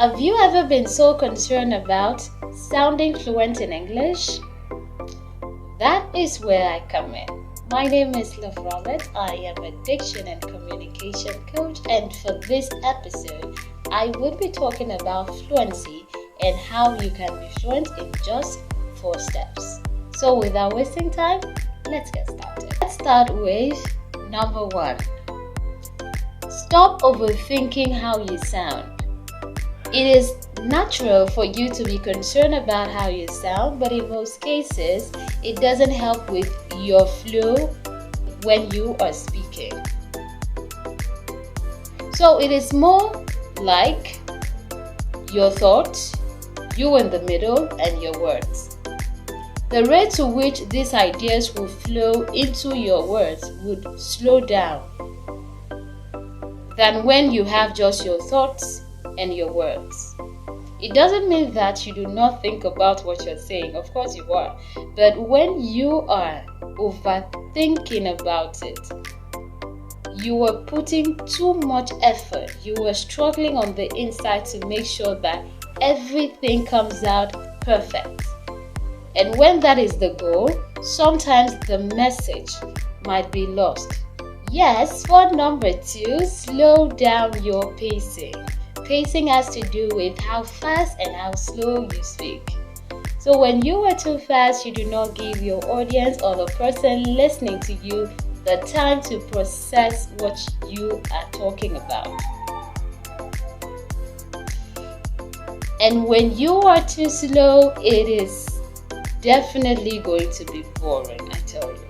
Have you ever been so concerned about sounding fluent in English? That is where I come in. My name is Love Robert. I am a diction and communication coach, and for this episode, I will be talking about fluency and how you can be fluent in just 4 steps. So without wasting time, let's get started. Let's start with number 1. Stop overthinking how you sound. It is natural for you to be concerned about how you sound, but in most cases, it doesn't help with your flow when you are speaking. So it is more like your thoughts, you in the middle, and your words. The rate to which these ideas will flow into your words would slow down than when you have just your thoughts and your words. It doesn't mean that you do not think about what you're saying. Of course you are. But when you are overthinking about it, you are putting too much effort. You are struggling on the inside to make sure that everything comes out perfect. And when that is the goal, sometimes the message might be lost. Yes, for number 2, slow down your pacing. Pacing has to do with how fast and how slow you speak. So when you are too fast, you do not give your audience or the person listening to you the time to process what you are talking about. And when you are too slow, it is definitely going to be boring, I tell you.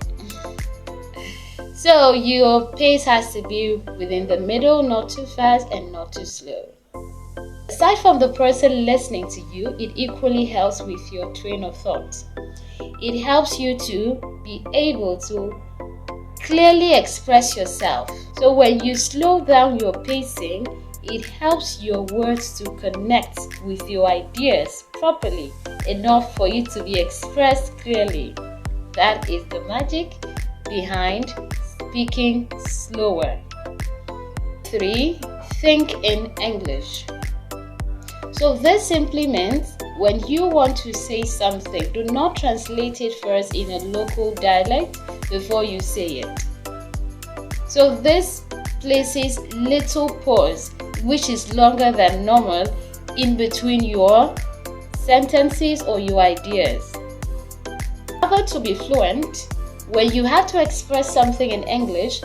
So your pace has to be within the middle, not too fast and not too slow. Aside from the person listening to you, it equally helps with your train of thought. It helps you to be able to clearly express yourself. So when you slow down your pacing, it helps your words to connect with your ideas properly, enough for you to be expressed clearly. That is the magic behind speaking slower. 3. Think in English. So this simply means when you want to say something, do not translate it first in a local dialect before you say it. So this places little pause, which is longer than normal, in between your sentences or your ideas. In order to be fluent, when you have to express something in English,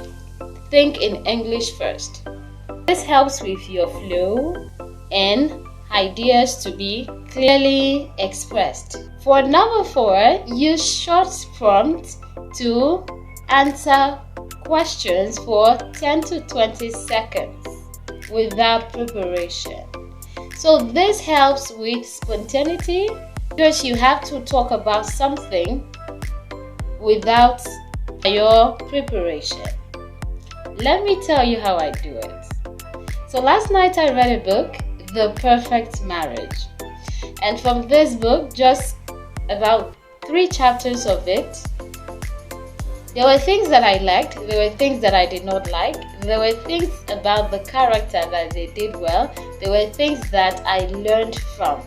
think in English first. This helps with your flow and ideas to be clearly expressed. For number 4, use short prompts to answer questions for 10 to 20 seconds without preparation. So this helps with spontaneity because you have to talk about something without your preparation. Let me tell you how I do it. So last night I read a book, The Perfect Marriage. And from this book, just about 3 chapters of it, there were things that I liked, there were things that I did not like, there were things about the character that they did well, there were things that I learned from.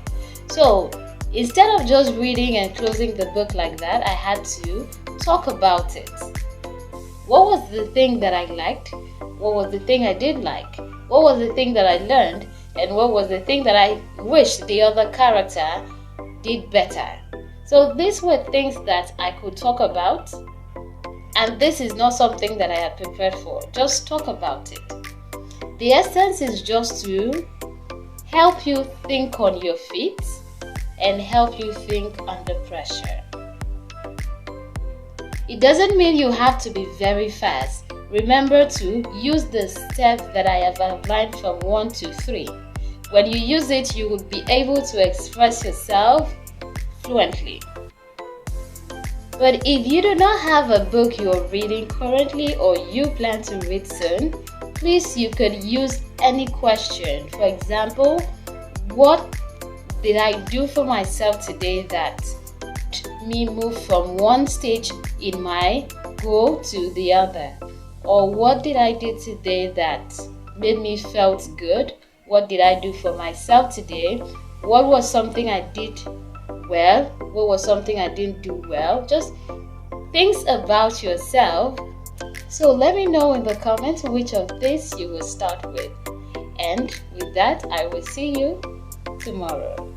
So instead of just reading and closing the book like that, I had to talk about it. What was the thing that I liked? What was the thing I did like? What was the thing that I learned? And what was the thing that I wished the other character did better? So these were things that I could talk about, and this is not something that I had prepared for. Just talk about it. The essence is just to help you think on your feet and help you think under pressure. It doesn't mean you have to be very fast. Remember to use the steps that I have outlined from 1 to 3. When you use it, you will be able to express yourself fluently. But if you do not have a book you're reading currently or you plan to read soon, please you could use any question. For example, what did I do for myself today that made me move from one stage in my goal to the other? Or what did I do today that made me felt good What did I do for myself today? What was something I did well? What was something I didn't do well? Just things about yourself. So let me know in the comments which of this you will start with. And with that, I will see you tomorrow.